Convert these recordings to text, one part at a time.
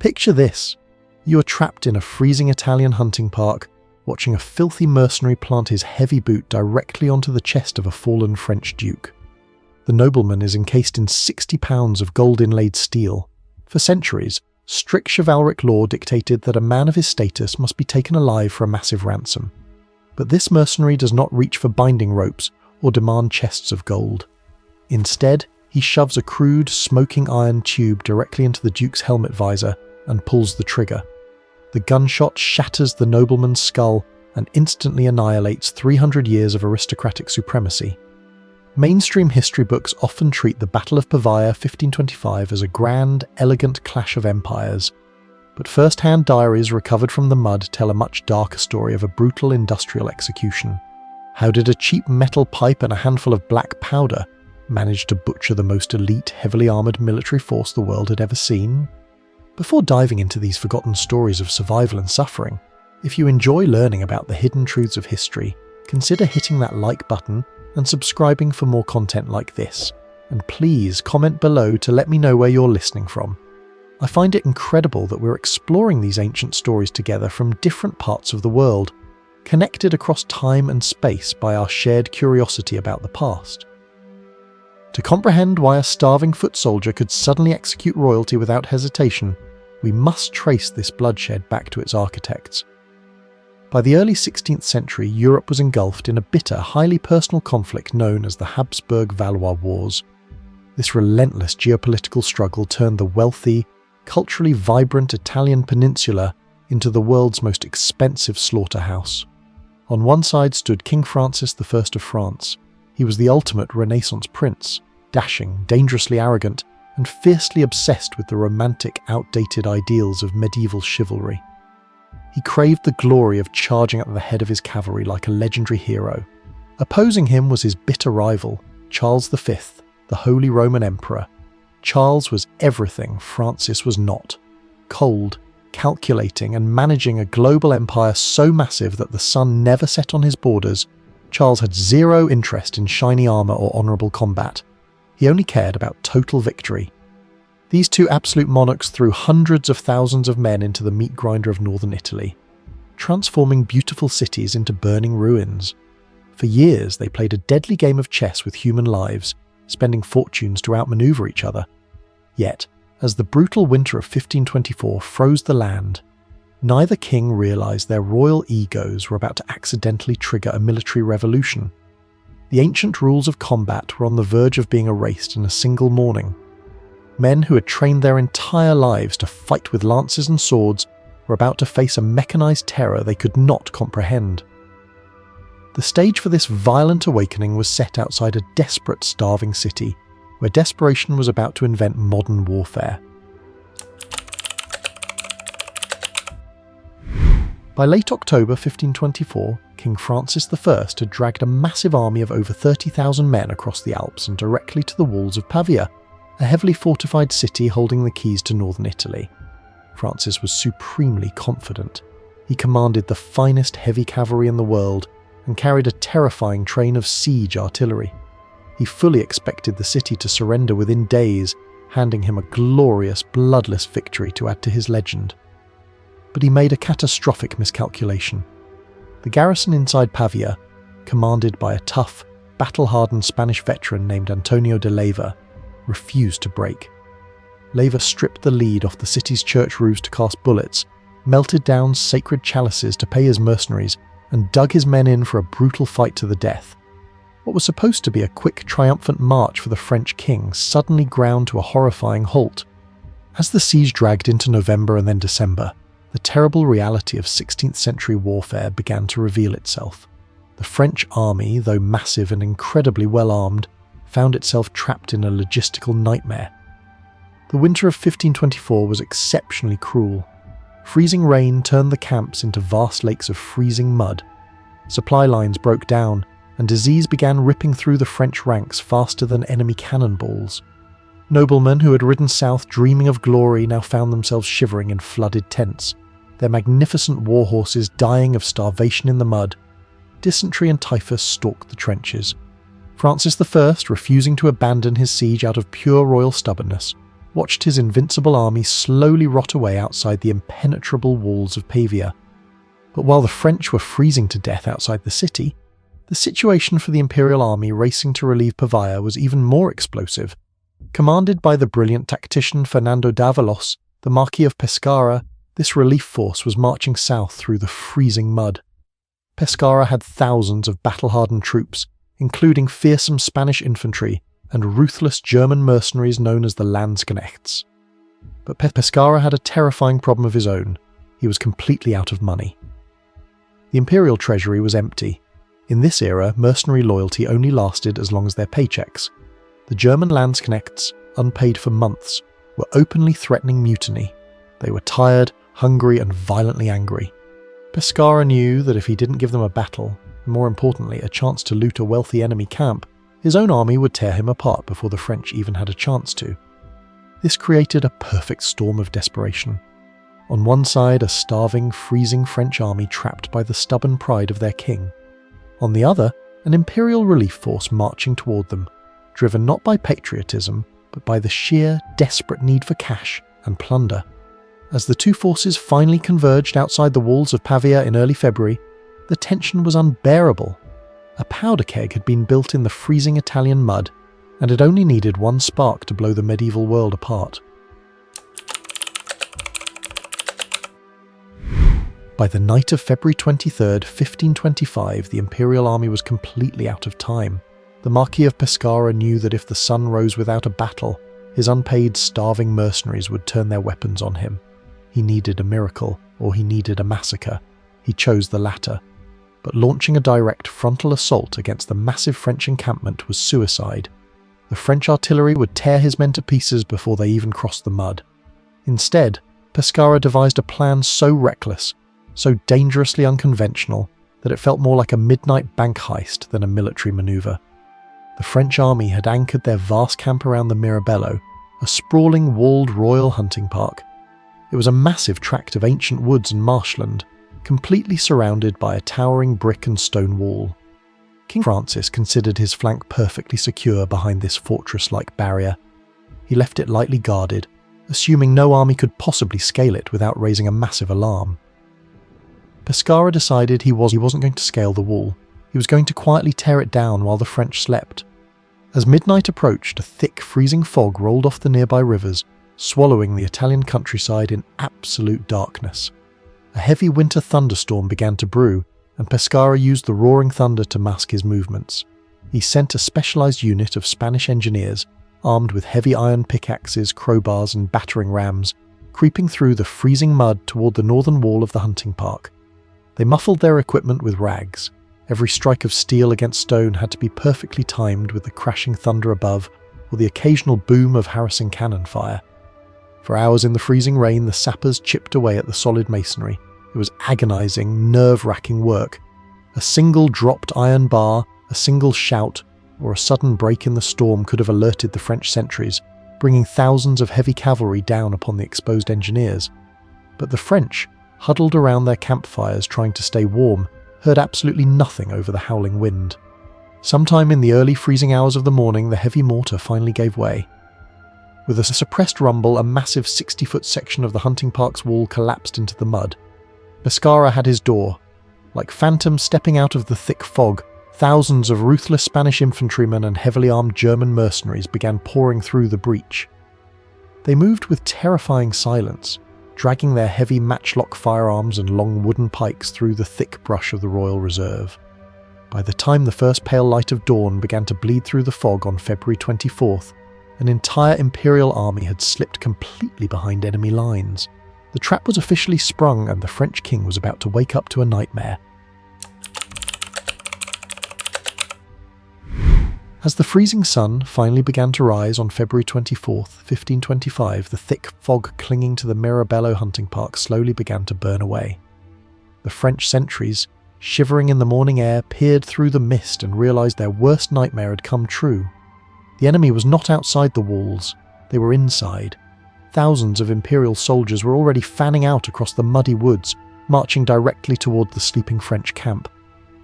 Picture this. You are trapped in a freezing Italian hunting park, watching a filthy mercenary plant his heavy boot directly onto the chest of a fallen French duke. The nobleman is encased in 60 pounds of gold-inlaid steel. For centuries, strict chivalric law dictated that a man of his status must be taken alive for a massive ransom. But this mercenary does not reach for binding ropes or demand chests of gold. Instead, he shoves a crude, smoking iron tube directly into the duke's helmet visor and pulls the trigger. The gunshot shatters the nobleman's skull and instantly annihilates 300 years of aristocratic supremacy. Mainstream history books often treat the Battle of Pavia 1525 as a grand, elegant clash of empires, but first-hand diaries recovered from the mud tell a much darker story of a brutal industrial execution. How did a cheap metal pipe and a handful of black powder manage to butcher the most elite, heavily armoured military force the world had ever seen? Before diving into these forgotten stories of survival and suffering, if you enjoy learning about the hidden truths of history, consider hitting that like button and subscribing for more content like this. And please comment below to let me know where you're listening from. I find it incredible that we're exploring these ancient stories together from different parts of the world, connected across time and space by our shared curiosity about the past. To comprehend why a starving foot soldier could suddenly execute royalty without hesitation, we must trace this bloodshed back to its architects. By the early 16th century, Europe was engulfed in a bitter, highly personal conflict known as the Habsburg-Valois Wars. This relentless geopolitical struggle turned the wealthy, culturally vibrant Italian peninsula into the world's most expensive slaughterhouse. On one side stood King Francis I of France. He was the ultimate Renaissance prince, dashing, dangerously arrogant, and fiercely obsessed with the romantic, outdated ideals of medieval chivalry. He craved the glory of charging at the head of his cavalry like a legendary hero. Opposing him was his bitter rival, Charles V, the Holy Roman Emperor. Charles was everything Francis was not: cold, calculating, and managing a global empire so massive that the sun never set on his borders. Charles had zero interest in shiny armour or honourable combat. He only cared about total victory. These two absolute monarchs threw hundreds of thousands of men into the meat grinder of northern Italy, transforming beautiful cities into burning ruins. For years, they played a deadly game of chess with human lives, spending fortunes to outmaneuver each other. Yet, as the brutal winter of 1524 froze the land, neither king realised their royal egos were about to accidentally trigger a military revolution. The ancient rules of combat were on the verge of being erased in a single morning. Men who had trained their entire lives to fight with lances and swords were about to face a mechanised terror they could not comprehend. The stage for this violent awakening was set outside a desperate, starving city, where desperation was about to invent modern warfare. By late October 1524, King Francis I had dragged a massive army of over 30,000 men across the Alps and directly to the walls of Pavia, a heavily fortified city holding the keys to northern Italy. Francis was supremely confident. He commanded the finest heavy cavalry in the world and carried a terrifying train of siege artillery. He fully expected the city to surrender within days, handing him a glorious, bloodless victory to add to his legend. But he made a catastrophic miscalculation. The garrison inside Pavia, commanded by a tough, battle-hardened Spanish veteran named Antonio de Leyva, refused to break. Leyva stripped the lead off the city's church roofs to cast bullets, melted down sacred chalices to pay his mercenaries, and dug his men in for a brutal fight to the death. What was supposed to be a quick, triumphant march for the French king suddenly ground to a horrifying halt. As the siege dragged into November and then December, the terrible reality of 16th century warfare began to reveal itself. The French army, though massive and incredibly well-armed, found itself trapped in a logistical nightmare. The winter of 1524 was exceptionally cruel. Freezing rain turned the camps into vast lakes of freezing mud. Supply lines broke down, and disease began ripping through the French ranks faster than enemy cannonballs. Noblemen who had ridden south dreaming of glory now found themselves shivering in flooded tents, their magnificent war horses dying of starvation in the mud. Dysentery and typhus stalked the trenches. Francis I, refusing to abandon his siege out of pure royal stubbornness, watched his invincible army slowly rot away outside the impenetrable walls of Pavia. But while the French were freezing to death outside the city, the situation for the imperial army racing to relieve Pavia was even more explosive. Commanded by the brilliant tactician Fernando d'Avalos, the Marquis of Pescara, this relief force was marching south through the freezing mud. Pescara had thousands of battle-hardened troops, including fearsome Spanish infantry and ruthless German mercenaries known as the Landsknechts. But Pescara had a terrifying problem of his own. He was completely out of money. The imperial treasury was empty. In this era, mercenary loyalty only lasted as long as their paychecks. The German Landsknechts, unpaid for months, were openly threatening mutiny. They were tired, hungry, and violently angry. Pescara knew that if he didn't give them a battle, and more importantly, a chance to loot a wealthy enemy camp, his own army would tear him apart before the French even had a chance to. This created a perfect storm of desperation. On one side, a starving, freezing French army trapped by the stubborn pride of their king. On the other, an imperial relief force marching toward them, driven not by patriotism, but by the sheer, desperate need for cash and plunder. As the two forces finally converged outside the walls of Pavia in early February, the tension was unbearable. A powder keg had been built in the freezing Italian mud, and it only needed one spark to blow the medieval world apart. By the night of February 23rd, 1525, the imperial army was completely out of time. The Marquis of Pescara knew that if the sun rose without a battle, his unpaid, starving mercenaries would turn their weapons on him. He needed a miracle, or he needed a massacre. He chose the latter. But launching a direct frontal assault against the massive French encampment was suicide. The French artillery would tear his men to pieces before they even crossed the mud. Instead, Pescara devised a plan so reckless, so dangerously unconventional, that it felt more like a midnight bank heist than a military maneuver. The French army had anchored their vast camp around the Mirabello, a sprawling walled royal hunting park. It was a massive tract of ancient woods and marshland, completely surrounded by a towering brick and stone wall. King Francis considered his flank perfectly secure behind this fortress-like barrier. He left it lightly guarded, assuming no army could possibly scale it without raising a massive alarm. Pescara decided he wasn't going to scale the wall. He was going to quietly tear it down while the French slept. As midnight approached, a thick, freezing fog rolled off the nearby rivers, swallowing the Italian countryside in absolute darkness. A heavy winter thunderstorm began to brew, and Pescara used the roaring thunder to mask his movements. He sent a specialized unit of Spanish engineers, armed with heavy iron pickaxes, crowbars, and battering rams, creeping through the freezing mud toward the northern wall of the hunting park. They muffled their equipment with rags. Every strike of steel against stone had to be perfectly timed with the crashing thunder above or the occasional boom of harassing cannon fire. For hours in the freezing rain, the sappers chipped away at the solid masonry. It was agonizing, nerve-wracking work. A single dropped iron bar, a single shout, or a sudden break in the storm could have alerted the French sentries, bringing thousands of heavy cavalry down upon the exposed engineers. But the French, huddled around their campfires trying to stay warm, heard absolutely nothing over the howling wind. Sometime in the early freezing hours of the morning, the heavy mortar finally gave way. With a suppressed rumble, a massive 60-foot section of the hunting park's wall collapsed into the mud. Pescara had his door. Like phantoms stepping out of the thick fog, thousands of ruthless Spanish infantrymen and heavily armed German mercenaries began pouring through the breach. They moved with terrifying silence, dragging their heavy matchlock firearms and long wooden pikes through the thick brush of the Royal Reserve. By the time the first pale light of dawn began to bleed through the fog on February 24th, an entire imperial army had slipped completely behind enemy lines. The trap was officially sprung and the French king was about to wake up to a nightmare. As the freezing sun finally began to rise on February 24th, 1525, the thick fog clinging to the Mirabello hunting park slowly began to burn away. The French sentries, shivering in the morning air, peered through the mist and realized their worst nightmare had come true. The enemy was not outside the walls, they were inside. Thousands of imperial soldiers were already fanning out across the muddy woods, marching directly toward the sleeping French camp.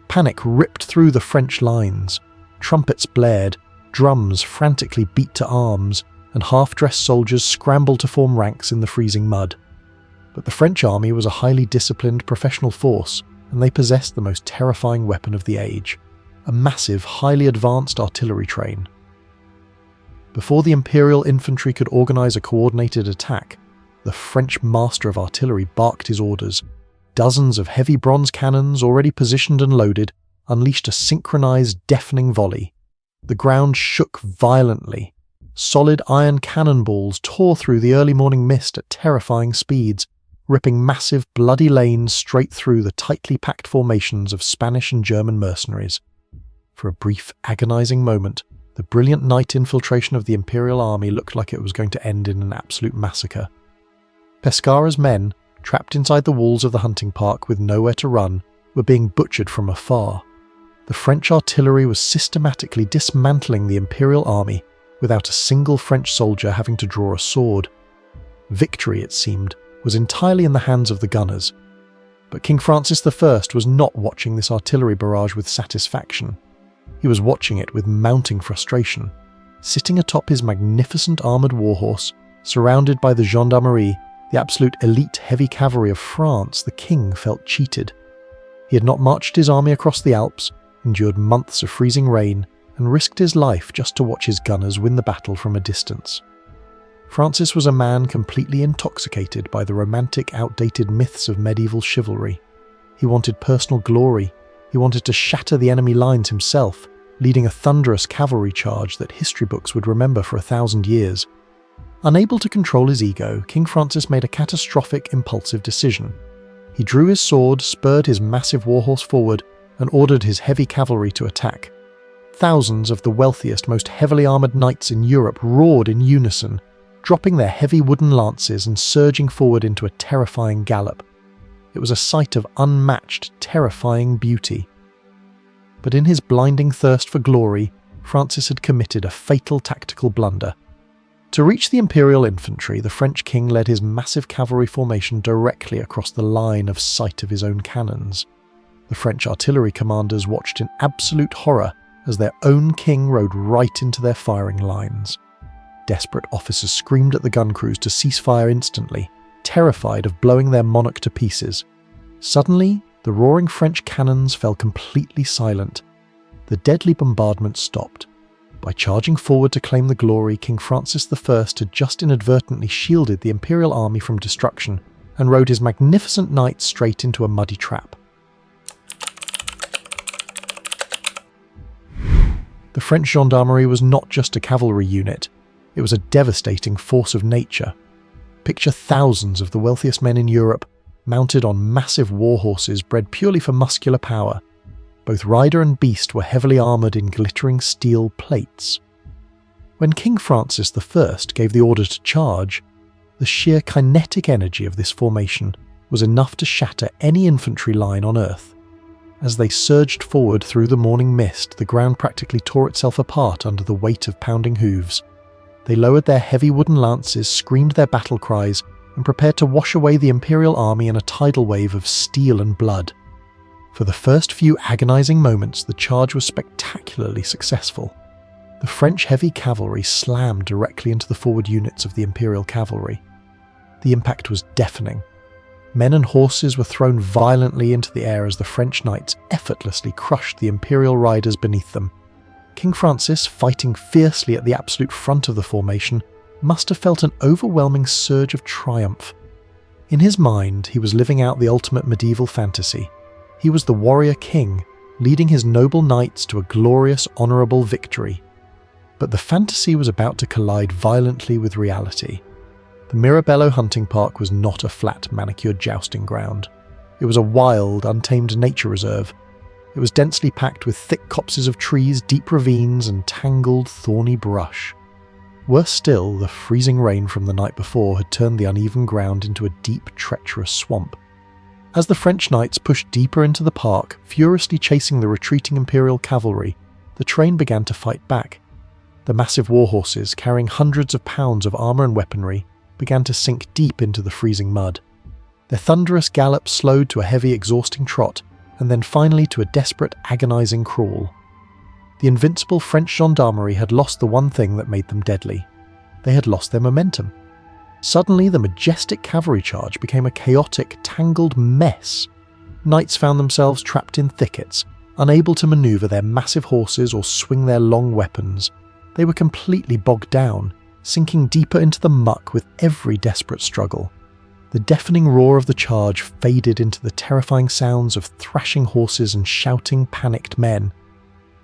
Panic ripped through the French lines. Trumpets blared, drums frantically beat to arms, and half-dressed soldiers scrambled to form ranks in the freezing mud. But the French army was a highly disciplined professional force, and they possessed the most terrifying weapon of the age, a massive, highly advanced artillery train. Before the Imperial infantry could organise a coordinated attack, the French master of artillery barked his orders. Dozens of heavy bronze cannons, already positioned and loaded, unleashed a synchronised, deafening volley. The ground shook violently. Solid iron cannonballs tore through the early morning mist at terrifying speeds, ripping massive, bloody lanes straight through the tightly packed formations of Spanish and German mercenaries. For a brief, agonising moment, the brilliant night infiltration of the Imperial army looked like it was going to end in an absolute massacre. Pescara's men, trapped inside the walls of the hunting park with nowhere to run, were being butchered from afar. The French artillery was systematically dismantling the Imperial army without a single French soldier having to draw a sword. Victory, it seemed, was entirely in the hands of the gunners. But King Francis I was not watching this artillery barrage with satisfaction. He was watching it with mounting frustration. Sitting atop his magnificent armoured warhorse, surrounded by the gendarmerie, the absolute elite heavy cavalry of France, the king felt cheated. He had not marched his army across the Alps, endured months of freezing rain, and risked his life just to watch his gunners win the battle from a distance. Francis was a man completely intoxicated by the romantic, outdated myths of medieval chivalry. He wanted personal glory. He wanted to shatter the enemy lines himself, leading a thunderous cavalry charge that history books would remember for 1,000 years. Unable to control his ego, King Francis made a catastrophic, impulsive decision. He drew his sword, spurred his massive warhorse forward, and ordered his heavy cavalry to attack. Thousands of the wealthiest, most heavily armoured knights in Europe roared in unison, dropping their heavy wooden lances and surging forward into a terrifying gallop. It was a sight of unmatched, terrifying beauty. But in his blinding thirst for glory, Francis had committed a fatal tactical blunder. To reach the Imperial infantry, the French king led his massive cavalry formation directly across the line of sight of his own cannons. The French artillery commanders watched in absolute horror as their own king rode right into their firing lines. Desperate officers screamed at the gun crews to cease fire instantly, terrified of blowing their monarch to pieces. Suddenly, the roaring French cannons fell completely silent. The deadly bombardment stopped. By charging forward to claim the glory, King Francis I had just inadvertently shielded the Imperial army from destruction and rode his magnificent knights straight into a muddy trap. The French gendarmerie was not just a cavalry unit, it was a devastating force of nature. Picture thousands of the wealthiest men in Europe, mounted on massive war horses bred purely for muscular power. Both rider and beast were heavily armoured in glittering steel plates. When King Francis I gave the order to charge, the sheer kinetic energy of this formation was enough to shatter any infantry line on earth. As they surged forward through the morning mist, the ground practically tore itself apart under the weight of pounding hooves. They lowered their heavy wooden lances, screamed their battle cries, and prepared to wash away the Imperial army in a tidal wave of steel and blood. For the first few agonising moments, the charge was spectacularly successful. The French heavy cavalry slammed directly into the forward units of the Imperial cavalry. The impact was deafening. Men and horses were thrown violently into the air as the French knights effortlessly crushed the Imperial riders beneath them. King Francis, fighting fiercely at the absolute front of the formation, must have felt an overwhelming surge of triumph. In his mind, he was living out the ultimate medieval fantasy. He was the warrior king, leading his noble knights to a glorious, honourable victory. But the fantasy was about to collide violently with reality. The Mirabello hunting park was not a flat, manicured jousting ground. It was a wild, untamed nature reserve. It was densely packed with thick copses of trees, deep ravines, and tangled, thorny brush. Worse still, the freezing rain from the night before had turned the uneven ground into a deep, treacherous swamp. As the French knights pushed deeper into the park, furiously chasing the retreating Imperial cavalry, the train began to fight back. The massive warhorses, carrying hundreds of pounds of armour and weaponry, began to sink deep into the freezing mud. Their thunderous gallop slowed to a heavy, exhausting trot, and then finally to a desperate, agonising crawl. The invincible French gendarmerie had lost the one thing that made them deadly. they had lost their momentum. Suddenly, the majestic cavalry charge became a chaotic, tangled mess. Knights found themselves trapped in thickets, unable to maneuver their massive horses or swing their long weapons. They were completely bogged down, sinking deeper into the muck with every desperate struggle. The deafening roar of the charge faded into the terrifying sounds of thrashing horses and shouting, panicked men.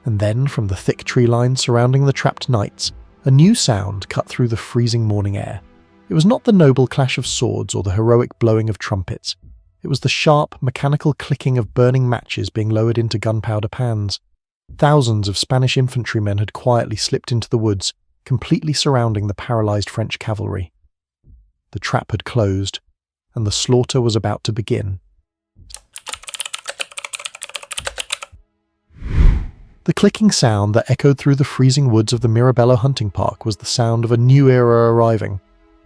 And then, from the thick tree line surrounding the trapped knights, a new sound cut through the freezing morning air. It was not the noble clash of swords or the heroic blowing of trumpets. It was the sharp, mechanical clicking of burning matches being lowered into gunpowder pans. Thousands of Spanish infantrymen had quietly slipped into the woods, completely surrounding the paralysed French cavalry. The trap had closed, and the slaughter was about to begin. The clicking sound that echoed through the freezing woods of the Mirabello hunting park was the sound of a new era arriving.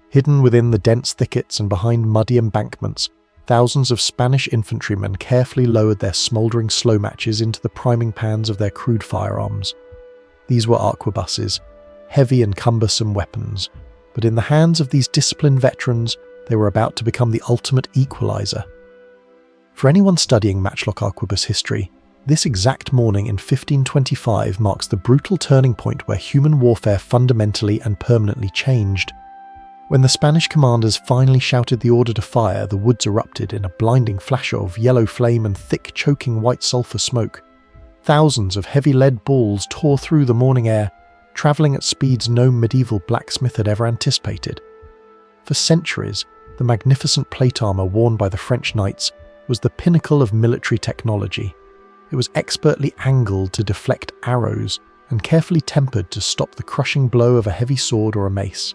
Hidden within the dense thickets and behind muddy embankments, thousands of Spanish infantrymen carefully lowered their smouldering slow matches into the priming pans of their crude firearms. These were arquebuses, heavy and cumbersome weapons, but in the hands of these disciplined veterans, they were about to become the ultimate equalizer. For anyone studying matchlock arquebus history, this exact morning in 1525 marks the brutal turning point where human warfare fundamentally and permanently changed. When the Spanish commanders finally shouted the order to fire, the woods erupted in a blinding flash of yellow flame and thick, choking white sulphur smoke. Thousands of heavy lead balls tore through the morning air, travelling at speeds no medieval blacksmith had ever anticipated. For centuries, the magnificent plate armour worn by the French knights was the pinnacle of military technology. It was expertly angled to deflect arrows and carefully tempered to stop the crushing blow of a heavy sword or a mace.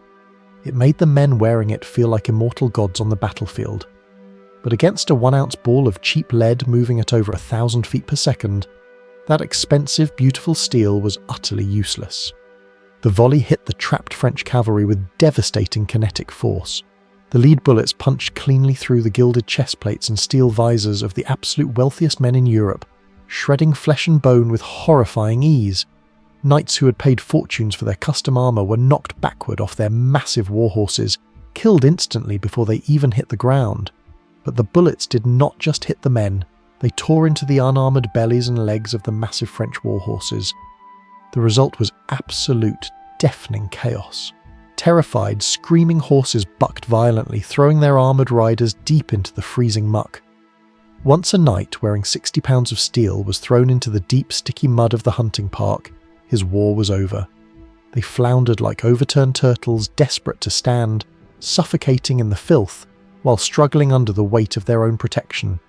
It made the men wearing it feel like immortal gods on the battlefield. But against a 1-ounce ball of cheap lead moving at over 1,000 feet per second, that expensive, beautiful steel was utterly useless. The volley hit the trapped French cavalry with devastating kinetic force. The lead bullets punched cleanly through the gilded chest plates and steel visors of the absolute wealthiest men in Europe, shredding flesh and bone with horrifying ease. Knights who had paid fortunes for their custom armour were knocked backward off their massive war horses, killed instantly before they even hit the ground. But the bullets did not just hit the men, they tore into the unarmoured bellies and legs of the massive French war horses. The result was absolute, deafening chaos. Terrified, screaming horses bucked violently, throwing their armoured riders deep into the freezing muck. Once a knight wearing 60 pounds of steel was thrown into the deep, sticky mud of the hunting park, his war was over. They floundered like overturned turtles, desperate to stand, suffocating in the filth, while struggling under the weight of their own protection.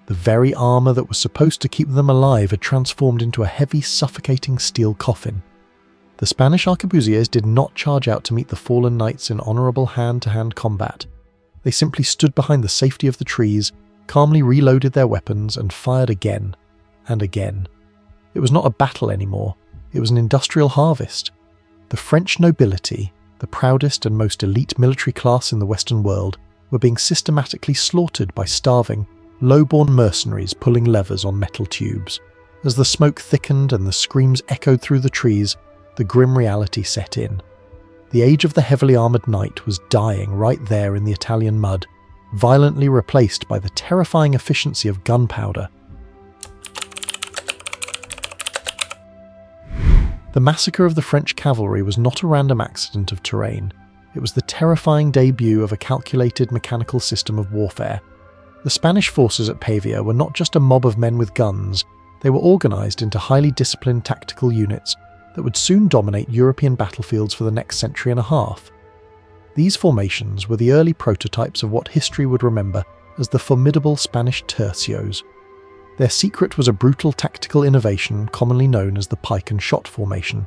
The very armour that was supposed to keep them alive had transformed into a heavy, suffocating steel coffin. The Spanish arquebusiers did not charge out to meet the fallen knights in honourable hand-to-hand combat. They simply stood behind the safety of the trees, calmly reloaded their weapons, and fired again and again. It was not a battle anymore. It was an industrial harvest. The French nobility, the proudest and most elite military class in the Western world, were being systematically slaughtered by starving, low-born mercenaries pulling levers on metal tubes. As the smoke thickened and the screams echoed through the trees, the grim reality set in. The age of the heavily armoured knight was dying right there in the Italian mud, violently replaced by the terrifying efficiency of gunpowder. The massacre of the French cavalry was not a random accident of terrain. It was the terrifying debut of a calculated mechanical system of warfare. The Spanish forces at Pavia were not just a mob of men with guns, they were organised into highly disciplined tactical units that would soon dominate European battlefields for the next century and a half. These formations were the early prototypes of what history would remember as the formidable Spanish Tercios. Their secret was a brutal tactical innovation commonly known as the pike and shot formation.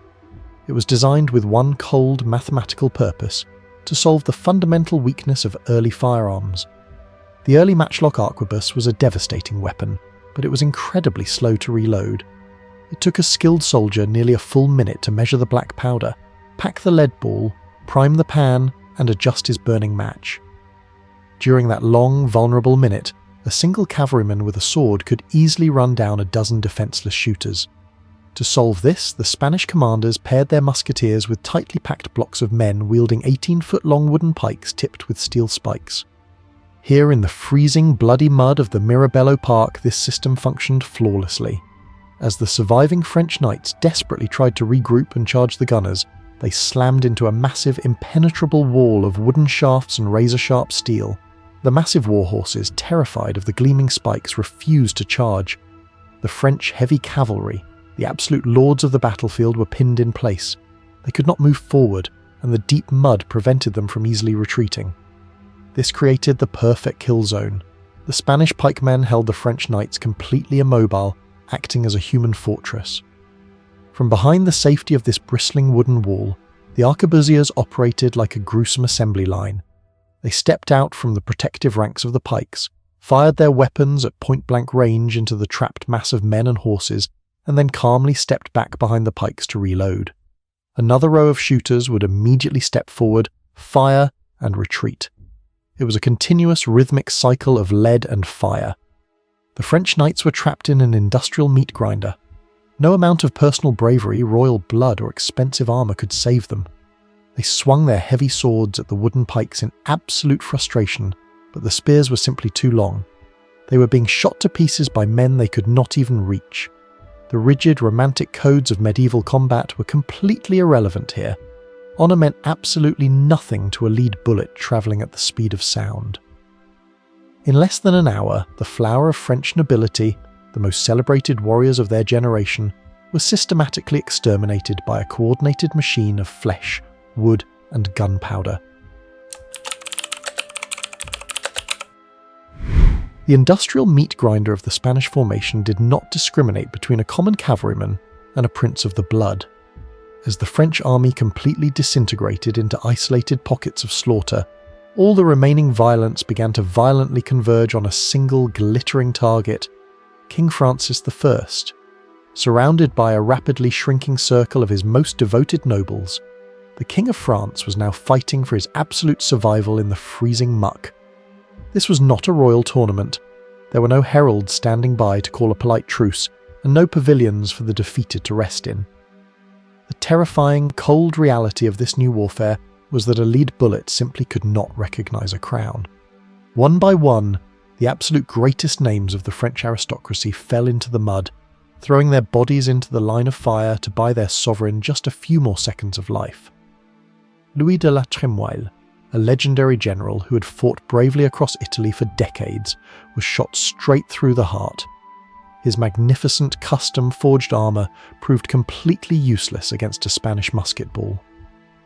It was designed with one cold mathematical purpose: to solve the fundamental weakness of early firearms. The early matchlock arquebus was a devastating weapon, but it was incredibly slow to reload. It took a skilled soldier nearly a full minute to measure the black powder, pack the lead ball, prime the pan, and adjust his burning match. During that long, vulnerable minute, a single cavalryman with a sword could easily run down a dozen defenceless shooters. To solve this, the Spanish commanders paired their musketeers with tightly packed blocks of men wielding 18-foot-long wooden pikes tipped with steel spikes. Here in the freezing, bloody mud of the Mirabello Park, this system functioned flawlessly. As the surviving French knights desperately tried to regroup and charge the gunners, they slammed into a massive, impenetrable wall of wooden shafts and razor-sharp steel. The massive war horses, terrified of the gleaming spikes, refused to charge. The French heavy cavalry, the absolute lords of the battlefield, were pinned in place. They could not move forward, and the deep mud prevented them from easily retreating. This created the perfect kill zone. The Spanish pikemen held the French knights completely immobile, acting as a human fortress. From behind the safety of this bristling wooden wall, the arquebusiers operated like a gruesome assembly line. They stepped out from the protective ranks of the pikes, fired their weapons at point-blank range into the trapped mass of men and horses, and then calmly stepped back behind the pikes to reload. Another row of shooters would immediately step forward, fire, and retreat. It was a continuous rhythmic cycle of lead and fire. The French knights were trapped in an industrial meat grinder. No amount of personal bravery, royal blood, or expensive armour could save them. They swung their heavy swords at the wooden pikes in absolute frustration, but the spears were simply too long. They were being shot to pieces by men they could not even reach. The rigid, romantic codes of medieval combat were completely irrelevant here. Honour meant absolutely nothing to a lead bullet travelling at the speed of sound. In less than an hour, the flower of French nobility, the most celebrated warriors of their generation, were systematically exterminated by a coordinated machine of flesh, wood, and gunpowder. The industrial meat grinder of the Spanish formation did not discriminate between a common cavalryman and a prince of the blood. As the French army completely disintegrated into isolated pockets of slaughter, all the remaining violence began to violently converge on a single glittering target: King Francis I. Surrounded by a rapidly shrinking circle of his most devoted nobles, the King of France was now fighting for his absolute survival in the freezing muck. This was not a royal tournament. There were no heralds standing by to call a polite truce, and no pavilions for the defeated to rest in. The terrifying, cold reality of this new warfare was that a lead bullet simply could not recognise a crown. One by one, the absolute greatest names of the French aristocracy fell into the mud, throwing their bodies into the line of fire to buy their sovereign just a few more seconds of life. Louis de la Trémoille, a legendary general who had fought bravely across Italy for decades, was shot straight through the heart. His magnificent custom-forged armour proved completely useless against a Spanish musket ball.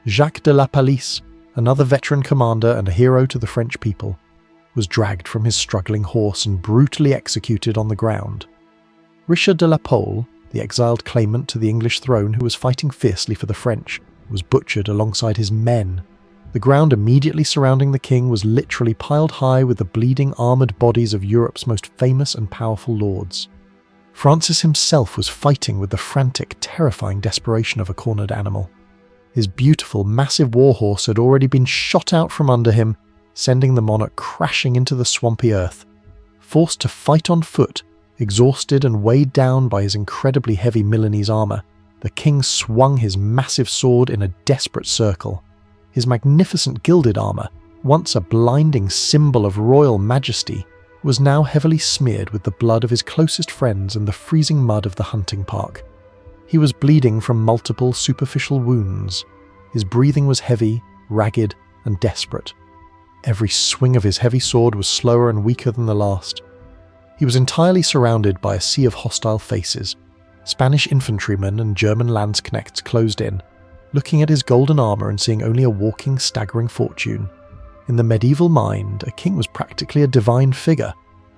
Jacques de la Palisse, another veteran commander and a hero to the French people, was dragged from his struggling horse and brutally executed on the ground. Richard de la Pole, the exiled claimant to the English throne who was fighting fiercely for the French, was butchered alongside his men. The ground immediately surrounding the king was literally piled high with the bleeding armoured bodies of Europe's most famous and powerful lords. Francis himself was fighting with the frantic, terrifying desperation of a cornered animal. His beautiful, massive warhorse had already been shot out from under him, sending the monarch crashing into the swampy earth. Forced to fight on foot, exhausted and weighed down by his incredibly heavy Milanese armour, the king swung his massive sword in a desperate circle. His magnificent gilded armour, once a blinding symbol of royal majesty, was now heavily smeared with the blood of his closest friends and the freezing mud of the hunting park. He was bleeding from multiple superficial wounds. His breathing was heavy, ragged, and desperate. Every swing of his heavy sword was slower and weaker than the last. He was entirely surrounded by a sea of hostile faces. Spanish infantrymen and German landsknechts closed in, looking at his golden armour and seeing only a walking, staggering fortune. In the medieval mind, a king was practically a divine figure,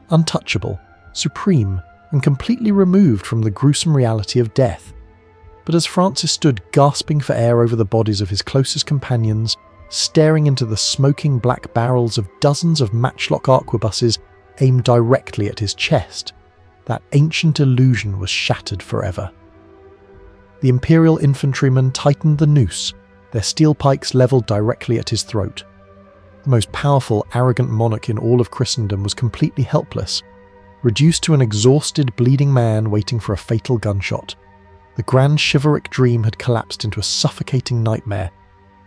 untouchable, supreme, and completely removed from the gruesome reality of death. But as Francis stood gasping for air over the bodies of his closest companions, staring into the smoking black barrels of dozens of matchlock arquebuses aimed directly at his chest, that ancient illusion was shattered forever. The imperial infantrymen tightened the noose, their steel pikes levelled directly at his throat. The most powerful, arrogant monarch in all of Christendom was completely helpless, reduced to an exhausted, bleeding man waiting for a fatal gunshot. The grand chivalric dream had collapsed into a suffocating nightmare,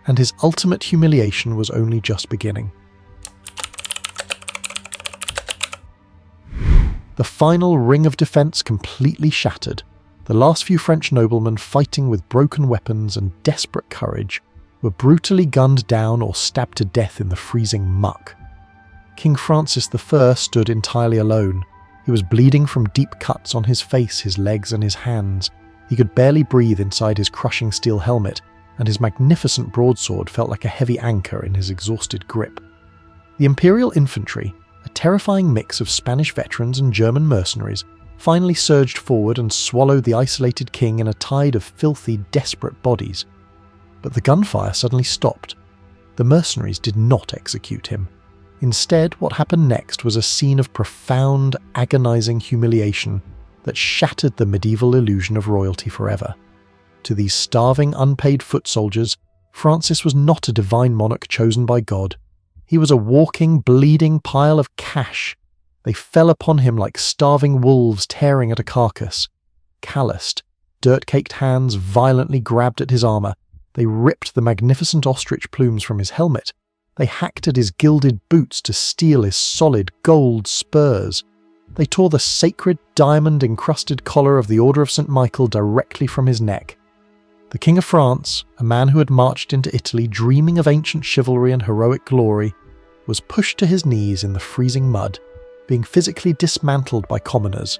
and his ultimate humiliation was only just beginning. The final ring of defence completely shattered. The last few French noblemen, fighting with broken weapons and desperate courage, were brutally gunned down or stabbed to death in the freezing muck. King Francis I stood entirely alone. He was bleeding from deep cuts on his face, his legs and his hands. He could barely breathe inside his crushing steel helmet, and his magnificent broadsword felt like a heavy anchor in his exhausted grip. The Imperial infantry, a terrifying mix of Spanish veterans and German mercenaries, finally surged forward and swallowed the isolated king in a tide of filthy, desperate bodies. But the gunfire suddenly stopped. The mercenaries did not execute him. Instead, what happened next was a scene of profound, agonizing humiliation that shattered the medieval illusion of royalty forever. To these starving, unpaid foot soldiers, Francis was not a divine monarch chosen by God. He was a walking, bleeding pile of cash. They fell upon him like starving wolves tearing at a carcass. Calloused, dirt-caked hands violently grabbed at his armour. They ripped the magnificent ostrich plumes from his helmet. They hacked at his gilded boots to steal his solid gold spurs. They tore the sacred diamond-encrusted collar of the Order of St. Michael directly from his neck. The King of France, a man who had marched into Italy dreaming of ancient chivalry and heroic glory, was pushed to his knees in the freezing mud, being physically dismantled by commoners.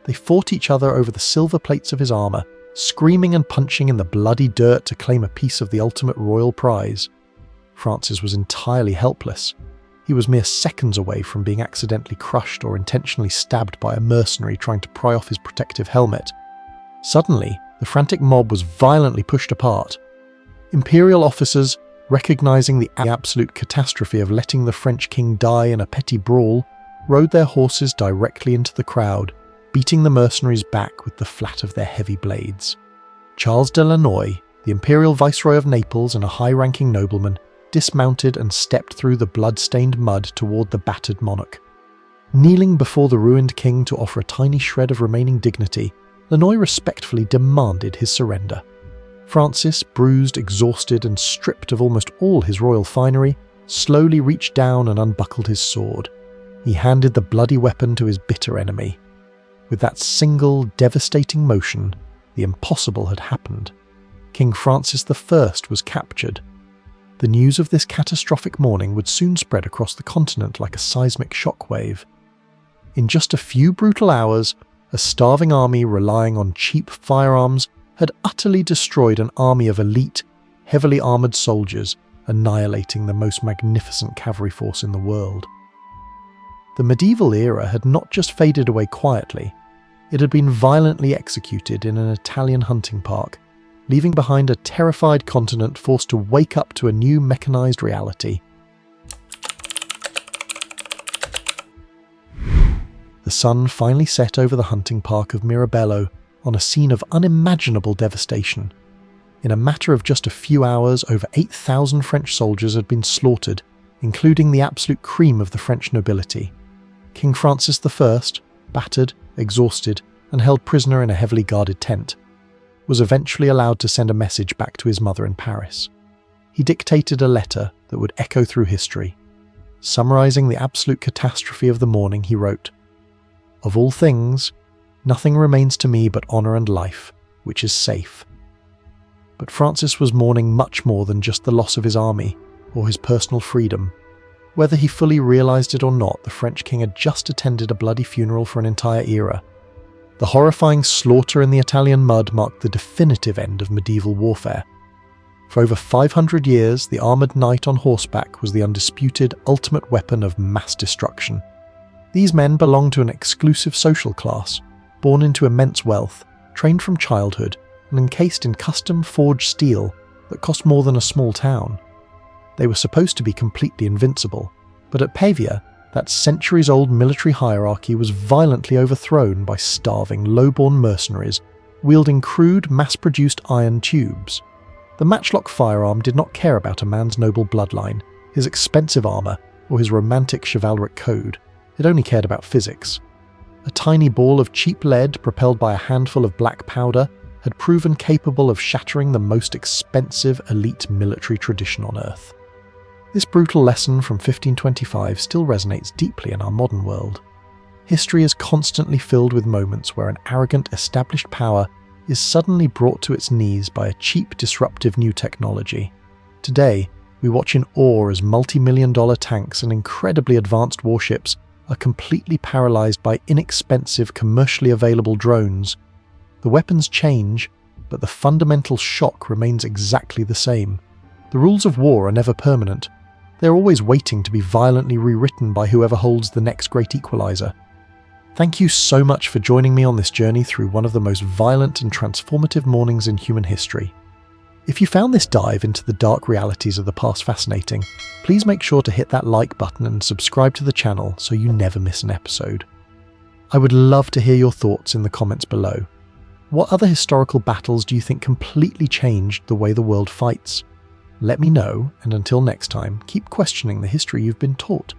They fought each other over the silver plates of his armour, screaming and punching in the bloody dirt to claim a piece of the ultimate royal prize. Francis was entirely helpless. He was mere seconds away from being accidentally crushed or intentionally stabbed by a mercenary trying to pry off his protective helmet. Suddenly, the frantic mob was violently pushed apart. Imperial officers, recognizing the absolute catastrophe of letting the French king die in a petty brawl, rode their horses directly into the crowd, beating the mercenaries back with the flat of their heavy blades. Charles de Lannoy, the imperial viceroy of Naples and a high-ranking nobleman, dismounted and stepped through the blood-stained mud toward the battered monarch. Kneeling before the ruined king to offer a tiny shred of remaining dignity, Lannoy respectfully demanded his surrender. Francis, bruised, exhausted, and stripped of almost all his royal finery, slowly reached down and unbuckled his sword. He handed the bloody weapon to his bitter enemy. With that single, devastating motion, the impossible had happened. King Francis I was captured. The news of this catastrophic morning would soon spread across the continent like a seismic shockwave. In just a few brutal hours, a starving army relying on cheap firearms had utterly destroyed an army of elite, heavily armoured soldiers, annihilating the most magnificent cavalry force in the world. The medieval era had not just faded away quietly, it had been violently executed in an Italian hunting park, leaving behind a terrified continent forced to wake up to a new mechanized reality. The sun finally set over the hunting park of Mirabello on a scene of unimaginable devastation. In a matter of just a few hours, over 8,000 French soldiers had been slaughtered, including the absolute cream of the French nobility. King Francis I, battered, exhausted, and held prisoner in a heavily guarded tent, was eventually allowed to send a message back to his mother in Paris. He dictated a letter that would echo through history. Summarizing the absolute catastrophe of the morning, he wrote, "Of all things, nothing remains to me but honour and life, which is safe." But Francis was mourning much more than just the loss of his army or his personal freedom. Whether he fully realised it or not, the French king had just attended a bloody funeral for an entire era. The horrifying slaughter in the Italian mud marked the definitive end of medieval warfare. For over 500 years, the armoured knight on horseback was the undisputed ultimate weapon of mass destruction. These men belonged to an exclusive social class, born into immense wealth, trained from childhood, and encased in custom-forged steel that cost more than a small town. They were supposed to be completely invincible, but at Pavia, that centuries-old military hierarchy was violently overthrown by starving, low-born mercenaries wielding crude, mass-produced iron tubes. The matchlock firearm did not care about a man's noble bloodline, his expensive armour, or his romantic chivalric code. It only cared about physics. A tiny ball of cheap lead propelled by a handful of black powder had proven capable of shattering the most expensive elite military tradition on Earth. This brutal lesson from 1525 still resonates deeply in our modern world. History is constantly filled with moments where an arrogant, established power is suddenly brought to its knees by a cheap, disruptive new technology. Today, we watch in awe as multi-million-dollar tanks and incredibly advanced warships are completely paralyzed by inexpensive, commercially available drones. The weapons change, but the fundamental shock remains exactly the same. The rules of war are never permanent. They're always waiting to be violently rewritten by whoever holds the next great equalizer. Thank you so much for joining me on this journey through one of the most violent and transformative mornings in human history. If you found this dive into the dark realities of the past fascinating, please make sure to hit that like button and subscribe to the channel so you never miss an episode. I would love to hear your thoughts in the comments below. What other historical battles do you think completely changed the way the world fights? Let me know, and until next time, keep questioning the history you've been taught.